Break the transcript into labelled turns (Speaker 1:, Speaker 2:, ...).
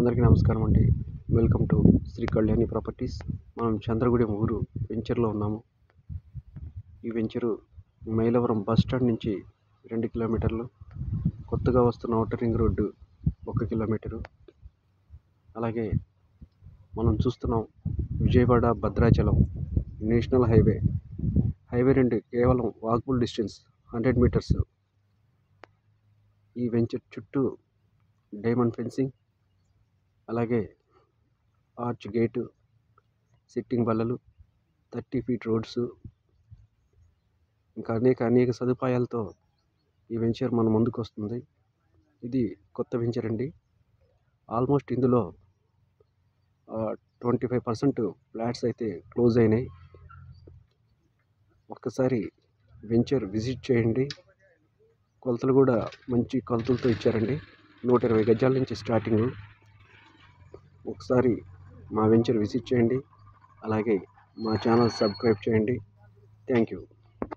Speaker 1: అందరికీ నమస్కారం అండి. Welcome to Sri Kalyani properties. మనం చంద్రగుడి ఊరు వెంచర్లో ఉన్నాము. ఈ వెంచరు మైలవరం బస్ స్టాండ్ నుంచి 2 కిలోమీటర్లు, కొత్తగా వస్తున్న ఔటర్ రింగ్ రోడ్డు 1 కిలోమీటరు. అలాగే మనం చూస్తున్నాం విజయవాడ భద్రాచలం నేషనల్ హైవే నుండి కేవలం వాకబుల్ డిస్టెన్స్ 100 మీటర్స్. ఈ వెంచర్ చుట్టూ డైమండ్ ఫెన్సింగ్, అలాగే ఆర్చ్ గేటు, సిట్టింగ్ బల్లలు, 30 ఫీట్ రోడ్స్, ఇంకా అనేక సదుపాయాలతో ఈ వెంచర్ మన ముందుకు వస్తుంది. ఇది కొత్త వెంచర్ అండి. ఆల్మోస్ట్ ఇందులో 25% ఫ్లాట్స్ అయితే క్లోజ్ అయినాయి. ఒక్కసారి వెంచర్ విజిట్ చేయండి. కొలతలు కూడా మంచి కొలతలతో ఇచ్చారండి. 120 గజాల నుంచి స్టార్టింగ్. ఒకసారి మా వెంచర్ విజిట్ చేయండి. అలాగే మా ఛానల్ సబ్స్క్రైబ్ చేయండి. Thank you.